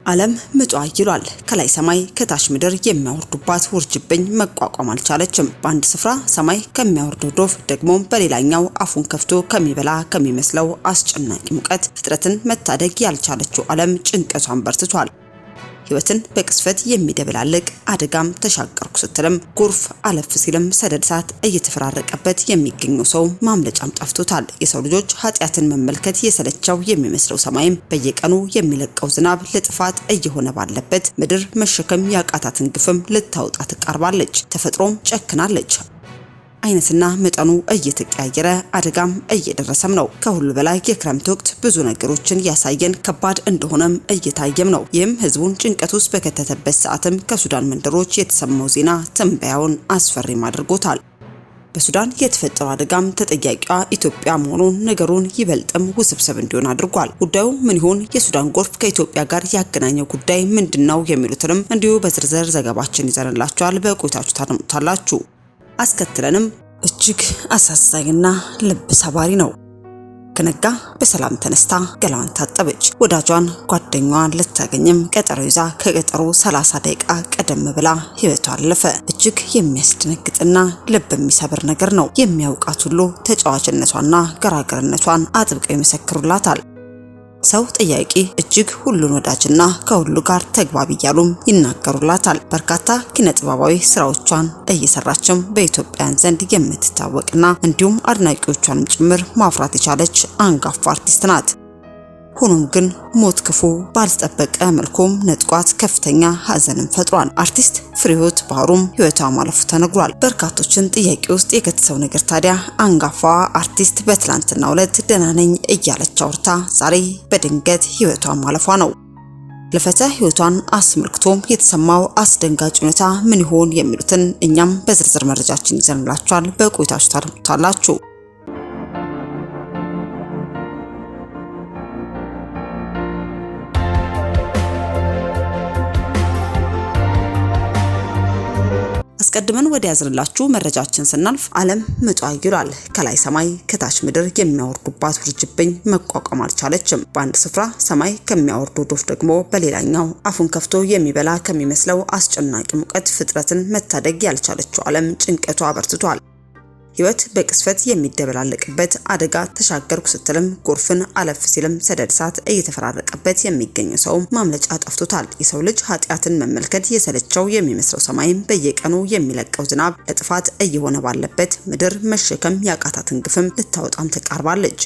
ዓለም ምጧ ይሏል። ከላይ ሰማይ ከታች ምድር የሚያወርዱባት ውርጅብኝ መቋቋም አልቻለችም። በአንድ ስፍራ ሰማይ ከሚያወርደው ዶፍ ደግሞ በሌላኛው አፉን ከፍቶ ከሚበላ ከሚመስለው አስጨናቂ ሙቀት ፍጥረትን መታደግ ያልቻለችው ዓለም ጭንቀቷን በርትቷል። ህይወትን በቅስፈት የሚደበላልቅ አደጋም ተሻገርኩ ስትልም ጎርፍ አለፍ ሲልም ሰደድ እሳት እየተፈራረቀበት የሚገኘው ሰው ማምለጫም ጠፍቶታል። የሰው ልጆች ኃጢአትን መመልከት የሰለቸው የሚመስለው ሰማይም በየቀኑ የሚለቀው ዝናብ ለጥፋት እየሆነ ባለበት ምድር መሸከም ያቃታትን ግፍም ልታወጣ ትቃርባለች። ተፈጥሮም ጨክናለች። አይነትና መጠኑ እየተቀያየረ አደጋም እየደረሰም ነው። ከሁሉ በላይ የክረምት ወቅት ብዙ ነገሮችን ያሳየን ከባድ እንደሆነም እየታየም ነው። ይህም ህዝቡን ጭንቀት ውስጥ በከተተበት ሰዓትም ከሱዳን መንደሮች የተሰማው ዜና ትንበያውን አስፈሪም አድርጎታል። በሱዳን የተፈጠረው አደጋም ተጠያቂዋ ኢትዮጵያ መሆኑን ነገሩን ይበልጥም ውስብስብ እንዲሆን አድርጓል። ጉዳዩ ምን ይሆን? የሱዳን ጎርፍ ከኢትዮጵያ ጋር ያገናኘው ጉዳይ ምንድነው? የሚሉትንም እንዲሁ በዝርዝር ዘገባችን ይዘንላችኋል። በቆይታችሁ ታደምጡታላችሁ። አስከትለንም እጅግ አሳዛኝና ልብ ሰባሪ ነው። ከነጋ በሰላም ተነስታ ገላዋን ታጠበች። ወዳጇን ጓደኛዋን ልታገኝም ቀጠሮ ይዛ ከቀጠሮ 30 ደቂቃ ቀደም ብላ ህይወቷ አለፈ። እጅግ የሚያስደነግጥና ልብ የሚሰብር ነገር ነው። የሚያውቃት ሁሉ ተጫዋችነቷና ገራገርነቷን አጥብቀው ይመሰክሩላታል። ሰው ጠያቂ እጅግ ሁሉን ወዳጅና ከሁሉ ጋር ተግባቢ እያሉም ይናገሩላታል። በርካታ ኪነጥበባዊ ስራዎቿን እየሰራችም በኢትዮጵያን ዘንድ የምትታወቅና እንዲሁም አድናቂዎቿንም ጭምር ማፍራት የቻለች አንጋፋ አርቲስት ናት። ሆኖም ግን ሞት ክፉ ባልተጠበቀ መልኩም ነጥቋት ከፍተኛ ሀዘንን ፈጥሯል። አርቲስት ፍሬህይወት ባህሩም ህይወቷ ማለፉ ተነግሯል። በርካቶችን ጥያቄ ውስጥ የከተተው ነገር ታዲያ አንጋፋ አርቲስት በትላንትናው ዕለት ደህና ነኝ እያለች አውርታ ዛሬ በድንገት ህይወቷ ማለፏ ነው። ለፈተ ህይወቷን አስመልክቶም የተሰማው አስደንጋጭ ሁኔታ ምን ይሆን የሚሉትን እኛም በዝርዝር መረጃችን ይዘንላችኋል። በቆይታችሁ ታደምጡታላችሁ። አስቀድመን ወደ ያዝንላችሁ መረጃችን ስናልፍ ዓለም ምጧ ይሏል። ከላይ ሰማይ ከታች ምድር የሚያወርዱባት ውርጅብኝ መቋቋም አልቻለችም። በአንድ ስፍራ ሰማይ ከሚያወርዱ ዶፍ ደግሞ በሌላኛው አፉን ከፍቶ የሚበላ ከሚመስለው አስጨናቂ ሙቀት ፍጥረትን መታደግ ያልቻለችው ዓለም ጭንቀቷ በርትቷል። ህይወት በቅስፈት የሚደበላለቅበት አደጋ ተሻገርኩ ስትልም ጎርፍን አለፍ ሲልም ሰደድ እሳት እየተፈራረቀበት የሚገኝ ሰው ማምለጫ ጠፍቶታል። የሰው ልጅ ኃጢአትን መመልከት የሰለቸው የሚመስለው ሰማይም በየቀኑ የሚለቀው ዝናብ ለጥፋት እየሆነ ባለበት ምድር መሸከም ያቃታትን ግፍም ልታወጣም ተቃርባለች።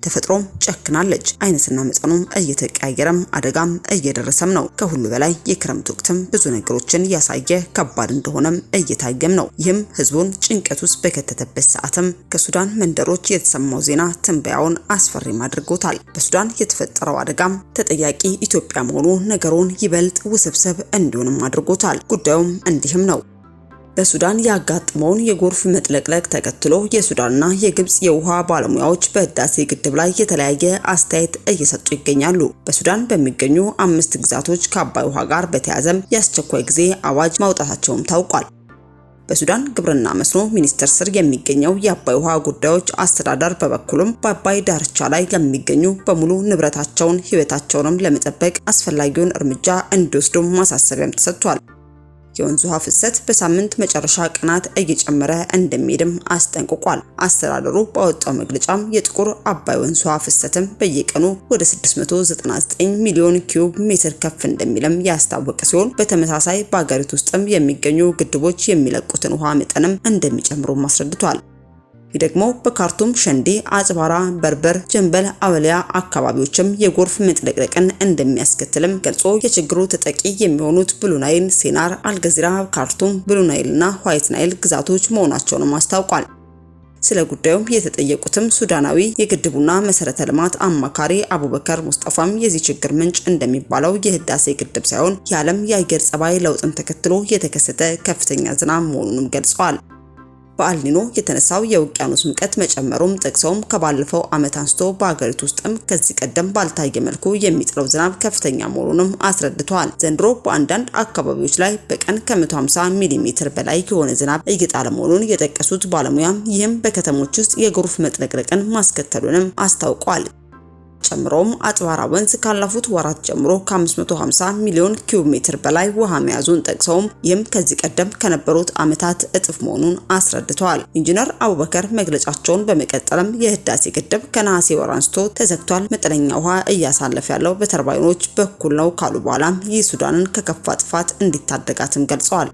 ተፈጥሮም ጨክናለች። አይነትና መጠኑም እየተቀያየረም አደጋም እየደረሰም ነው። ከሁሉ በላይ የክረምት ወቅትም ብዙ ነገሮችን ያሳየ ከባድ እንደሆነም እየታየም ነው። ይህም ህዝቡን ጭንቀት ውስጥ በከተተበት ሰዓትም ከሱዳን መንደሮች የተሰማው ዜና ትንበያውን አስፈሪም አድርጎታል። በሱዳን የተፈጠረው አደጋም ተጠያቂ ኢትዮጵያ መሆኑ ነገሩን ይበልጥ ውስብስብ እንዲሆንም አድርጎታል። ጉዳዩም እንዲህም ነው። በሱዳን ያጋጠመውን የጎርፍ መጥለቅለቅ ተከትሎ የሱዳንና የግብጽ የውሃ ባለሙያዎች በህዳሴ ግድብ ላይ የተለያየ አስተያየት እየሰጡ ይገኛሉ። በሱዳን በሚገኙ 5 ግዛቶች ከአባይ ውሃ ጋር በተያያዘም የአስቸኳይ ጊዜ አዋጅ ማውጣታቸውም ታውቋል። በሱዳን ግብርና መስኖ ሚኒስቴር ስር የሚገኘው የአባይ ውሃ ጉዳዮች አስተዳደር በበኩሉም በአባይ ዳርቻ ላይ የሚገኙ በሙሉ ንብረታቸውን ህይወታቸውንም ለመጠበቅ አስፈላጊውን እርምጃ እንዲወስዱ ማሳሰቢያም ተሰጥቷል። የወንዙ ውሃ ፍሰት በሳምንት መጨረሻ ቀናት እየጨመረ እንደሚሄድም አስጠንቅቋል። አስተዳደሩ ባወጣው መግለጫም የጥቁር አባይ ወንዝ ውሃ ፍሰትም በየቀኑ ወደ 699 ሚሊዮን ኪዩብ ሜትር ከፍ እንደሚልም ያስታወቀ ሲሆን በተመሳሳይ በአገሪቱ ውስጥም የሚገኙ ግድቦች የሚለቁትን ውሃ መጠንም እንደሚጨምሩ አስረድቷል። ይህ ደግሞ በካርቱም፣ ሸንዲ፣ አጽባራ፣ በርበር፣ ጀንበል፣ አወሊያ አካባቢዎችም የጎርፍ መጥለቅለቅን እንደሚያስከትልም ገልጾ የችግሩ ተጠቂ የሚሆኑት ብሉ ናይል፣ ሴናር፣ አልገዚራ፣ ካርቱም፣ ብሉ ናይልና ዋይት ናይል ግዛቶች መሆናቸውንም አስታውቋል። ስለ ጉዳዩም የተጠየቁትም ሱዳናዊ የግድቡና መሰረተ ልማት አማካሪ አቡበከር ሙስጠፋም የዚህ ችግር ምንጭ እንደሚባለው የህዳሴ ግድብ ሳይሆን የዓለም የአየር ጸባይ ለውጥን ተከትሎ የተከሰተ ከፍተኛ ዝናብ መሆኑንም ገልጸዋል። በአልኒኖ የተነሳው የውቅያኖስ ሙቀት መጨመሩም ጠቅሰውም ከባለፈው ዓመት አንስቶ በአገሪቱ ውስጥም ከዚህ ቀደም ባልታየ መልኩ የሚጥለው ዝናብ ከፍተኛ መሆኑንም አስረድተዋል። ዘንድሮ በአንዳንድ አካባቢዎች ላይ በቀን ከ150 ሚሊ ሜትር በላይ የሆነ ዝናብ እየጣለ መሆኑን የጠቀሱት ባለሙያም ይህም በከተሞች ውስጥ የጎርፍ መጥለቅለቅን ማስከተሉንም አስታውቋል። ጨምሮም አጥባራ ወንዝ ካለፉት ወራት ጀምሮ ከ550 ሚሊዮን ኪዩብ ሜትር በላይ ውሃ መያዙን ጠቅሰውም ይህም ከዚህ ቀደም ከነበሩት ዓመታት እጥፍ መሆኑን አስረድተዋል። ኢንጂነር አቡበከር መግለጫቸውን በመቀጠልም የህዳሴ ግድብ ከነሐሴ ወር አንስቶ ተዘግቷል፣ መጠነኛ ውሃ እያሳለፈ ያለው በተርባይኖች በኩል ነው ካሉ በኋላም ይህ ሱዳንን ከከፋ ጥፋት እንዲታደጋትም ገልጸዋል።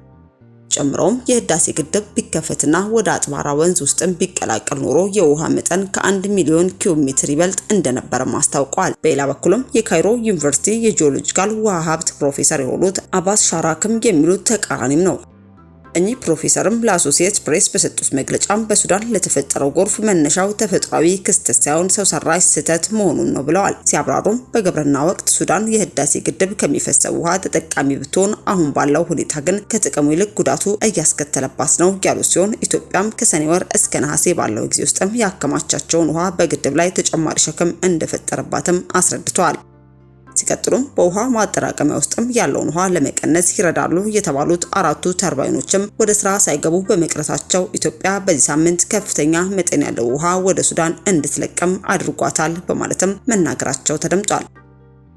ጨምሮም የህዳሴ ግድብ ቢከፈትና ወደ አጥባራ ወንዝ ውስጥም ቢቀላቀል ኖሮ የውሃ መጠን ከ1 ሚሊዮን ኪዩብ ሜትር ይበልጥ እንደነበረም አስታውቀዋል። በሌላ በኩልም የካይሮ ዩኒቨርሲቲ የጂኦሎጂካል ውሃ ሀብት ፕሮፌሰር የሆኑት አባስ ሻራክም የሚሉት ተቃራኒም ነው። እኚህ ፕሮፌሰርም ለአሶሲኤትድ ፕሬስ በሰጡት መግለጫም በሱዳን ለተፈጠረው ጎርፍ መነሻው ተፈጥሯዊ ክስተት ሳይሆን ሰው ሰራሽ ስህተት መሆኑን ነው ብለዋል። ሲያብራሩም በግብርና ወቅት ሱዳን የህዳሴ ግድብ ከሚፈሰው ውሃ ተጠቃሚ ብትሆን አሁን ባለው ሁኔታ ግን ከጥቅሙ ይልቅ ጉዳቱ እያስከተለባት ነው ያሉ ሲሆን ኢትዮጵያም ከሰኔ ወር እስከ ነሐሴ ባለው ጊዜ ውስጥም ያከማቻቸውን ውሃ በግድብ ላይ ተጨማሪ ሸክም እንደፈጠረባትም አስረድተዋል። ሲቀጥሉም በውሃ ማጠራቀሚያ ውስጥም ያለውን ውሃ ለመቀነስ ይረዳሉ የተባሉት አራቱ ተርባይኖችም ወደ ስራ ሳይገቡ በመቅረታቸው ኢትዮጵያ በዚህ ሳምንት ከፍተኛ መጠን ያለው ውሃ ወደ ሱዳን እንድትለቅም አድርጓታል በማለትም መናገራቸው ተደምጧል።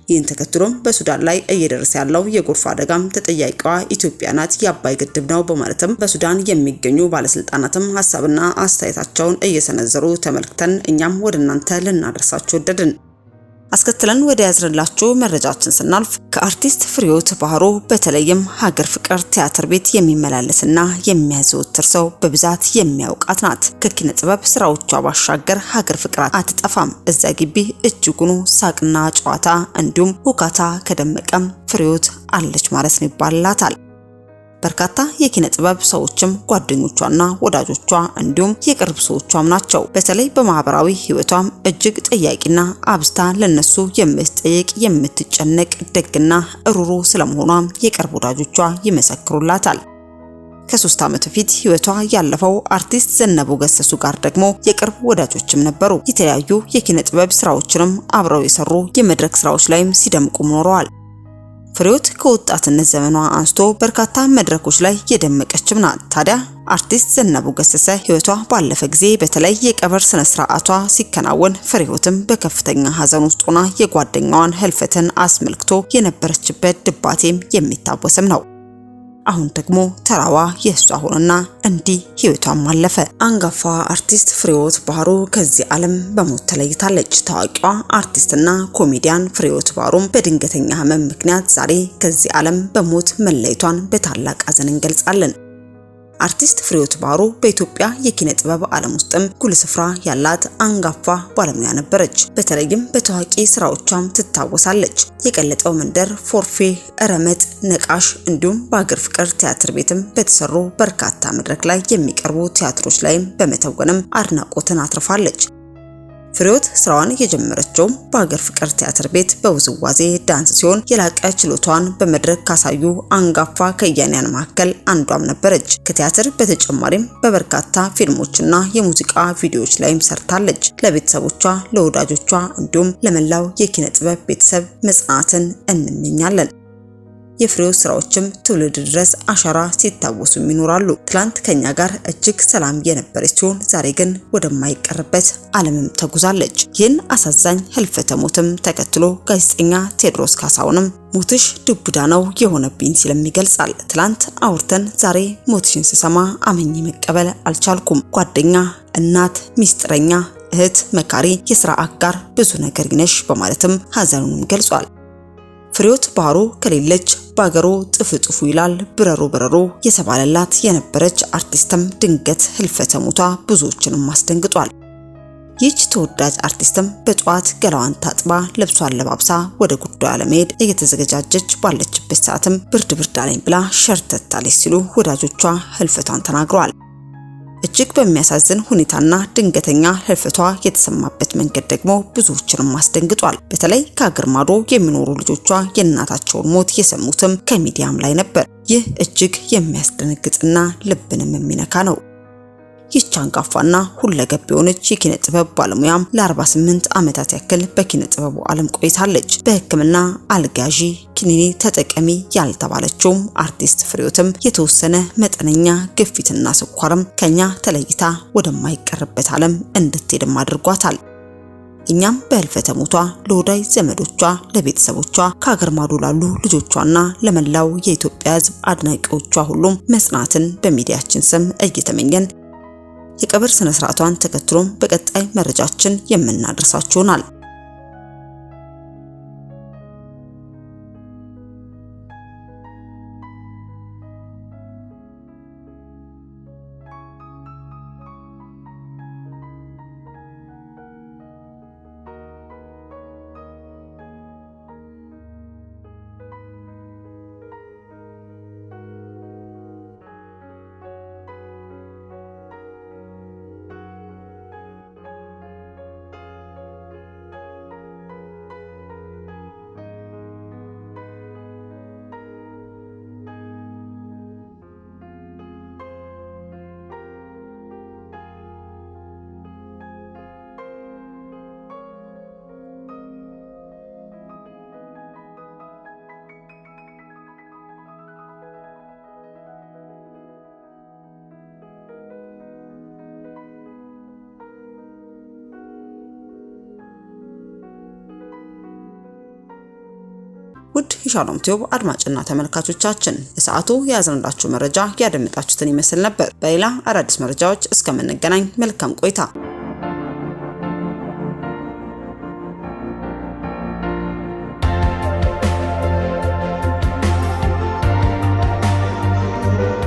ይህን ተከትሎም በሱዳን ላይ እየደረሰ ያለው የጎርፍ አደጋም ተጠያቂዋ ኢትዮጵያ ናት፣ የአባይ ግድብ ነው በማለትም በሱዳን የሚገኙ ባለስልጣናትም ሀሳብና አስተያየታቸውን እየሰነዘሩ ተመልክተን እኛም ወደ እናንተ ልናደርሳችሁ ወደድን። አስከትለን ወደ ያዝንላችሁ መረጃችን ስናልፍ ከአርቲስት ፍሬህይወት ባህሩ በተለይም ሀገር ፍቅር ቲያትር ቤት የሚመላለስና የሚያዘወትር ሰው በብዛት የሚያውቃት ናት። ከኪነ ጥበብ ስራዎቿ ባሻገር ሀገር ፍቅር አትጠፋም። እዛ ግቢ እጅጉኑ ሳቅና ጨዋታ እንዲሁም ሁካታ ከደመቀም ፍሬህይወት አለች ማለት ነው ይባላታል። በርካታ የኪነ ጥበብ ሰዎችም ጓደኞቿና ወዳጆቿ እንዲሁም የቅርብ ሰዎቿም ናቸው። በተለይ በማህበራዊ ህይወቷም እጅግ ጠያቂና አብዝታ ለነሱ የምትጠይቅ የምትጨነቅ ደግና ሩሩ ስለመሆኗም የቅርብ ወዳጆቿ ይመሰክሩላታል። ከ3 ዓመት በፊት ህይወቷ ያለፈው አርቲስት ዘነቡ ገሰሱ ጋር ደግሞ የቅርብ ወዳጆችም ነበሩ። የተለያዩ የኪነ ጥበብ ስራዎችንም አብረው የሰሩ የመድረክ ስራዎች ላይም ሲደምቁም ኖረዋል። ፍሬህይወት ከወጣትነት ዘመኗ አንስቶ በርካታ መድረኮች ላይ የደመቀችም ናት። ታዲያ አርቲስት ዘነቡ ገሰሰ ህይወቷ ባለፈ ጊዜ በተለይ የቀብር ስነ ስርዓቷ ሲከናወን ፍሬህይወትም በከፍተኛ ሀዘን ውስጥ ሆና የጓደኛዋን ህልፈትን አስመልክቶ የነበረችበት ድባቴም የሚታወስም ነው። አሁን ደግሞ ተራዋ የሷ ሆነና እንዲህ ህይወቷም አለፈ። አንጋፋ አርቲስት ፍሬህይወት ባህሩ ከዚህ ዓለም በሞት ተለይታለች። ታዋቂዋ አርቲስትና ኮሜዲያን ፍሬህይወት ባህሩም በድንገተኛ ህመም ምክንያት ዛሬ ከዚህ ዓለም በሞት መለየቷን በታላቅ ሀዘን እንገልጻለን። አርቲስት ፍሬህይወት ባህሩ በኢትዮጵያ የኪነ ጥበብ ዓለም ውስጥም ጉልህ ስፍራ ያላት አንጋፋ ባለሙያ ነበረች። በተለይም በታዋቂ ስራዎቿም ትታወሳለች። የቀለጠው መንደር፣ ፎርፌ፣ ረመጥ፣ ነቃሽ እንዲሁም በሀገር ፍቅር ቲያትር ቤትም በተሰሩ በርካታ መድረክ ላይ የሚቀርቡ ቲያትሮች ላይም በመተወንም አድናቆትን አትርፋለች። ፍሬህይወት ስራዋን የጀመረችው በሀገር ፍቅር ቲያትር ቤት በውዝዋዜ ዳንስ ሲሆን የላቀ ችሎታዋን በመድረክ ካሳዩ አንጋፋ ከያንያን መካከል አንዷም ነበረች። ከቲያትር በተጨማሪም በበርካታ ፊልሞችና የሙዚቃ ቪዲዮዎች ላይም ሰርታለች። ለቤተሰቦቿ፣ ለወዳጆቿ እንዲሁም ለመላው የኪነ ጥበብ ቤተሰብ መጽናናትን እንመኛለን። የፍሬህይወት ስራዎችም ትውልድ ድረስ አሻራ ሲታወሱ ይኖራሉ። ትላንት ከኛ ጋር እጅግ ሰላም የነበረች ሲሆን ዛሬ ግን ወደማይቀርበት ዓለምም ተጉዛለች። ይህን አሳዛኝ ህልፈተ ሞትም ተከትሎ ጋዜጠኛ ቴዎድሮስ ካሳሁንም ሞትሽ ዱብዳ ነው የሆነብኝ ሲልም ይገልጻል። ትላንት አውርተን ዛሬ ሞትሽን ስሰማ አመኝ መቀበል አልቻልኩም። ጓደኛ፣ እናት፣ ሚስጥረኛ፣ እህት፣ መካሪ፣ የስራ አጋር ብዙ ነገር ይነሽ በማለትም ሀዘኑንም ገልጿል። ፍሬህይወት ባህሩ ከሌለች ባገሩ ጥፍጥፉ ይላል ብረሩ ብረሩ የተባለላት የነበረች አርቲስትም ድንገት ህልፈተ ሞቷ ብዙዎችንም አስደንግጧል። ይህች ተወዳጅ አርቲስትም በጧት ገላዋን ታጥባ ልብሷን ለባብሳ ወደ ጉዳዩ ለመሄድ እየተዘጋጀች ባለችበት ሰዓትም ብርድ አለኝ ብላ ሸርተታለች ሲሉ ወዳጆቿ ህልፈቷን ተናግረዋል። እጅግ በሚያሳዝን ሁኔታና ድንገተኛ ህልፈቷ የተሰማበት መንገድ ደግሞ ብዙዎችንም አስደንግጧል። በተለይ ከአገር ማዶ የሚኖሩ ልጆቿ የእናታቸውን ሞት የሰሙትም ከሚዲያም ላይ ነበር። ይህ እጅግ የሚያስደነግጥና ልብንም የሚነካ ነው። ይህች አንጋፋና ሁለገብ የሆነች የኪነ ጥበብ ባለሙያም ለ48 ዓመታት ያክል በኪነ ጥበቡ ዓለም ቆይታለች። በህክምና አልጋዢ ኪኒኒ ተጠቀሚ ያልተባለችውም አርቲስት ፍሬህይወትም የተወሰነ መጠነኛ ግፊትና ስኳርም ከኛ ተለይታ ወደማይቀርበት ዓለም እንድትሄድም አድርጓታል። እኛም በህልፈተ ሞቷ ለወዳጅ ዘመዶቿ፣ ለቤተሰቦቿ፣ ከሀገር ማዶ ላሉ ልጆቿና ለመላው የኢትዮጵያ ሕዝብ አድናቂዎቿ ሁሉም መጽናትን በሚዲያችን ስም እየተመኘን የቀብር ስነ ስርዓቷን ተከትሎም በቀጣይ መረጃችን የምናደርሳችሁ ይሆናል። ውድ የሻሎም ቲዩብ አድማጭና ተመልካቾቻችን ለሰዓቱ ያዘንላችሁ መረጃ ያደመጣችሁትን ይመስል ነበር። በሌላ አዳዲስ መረጃዎች እስከምንገናኝ መልካም ቆይታ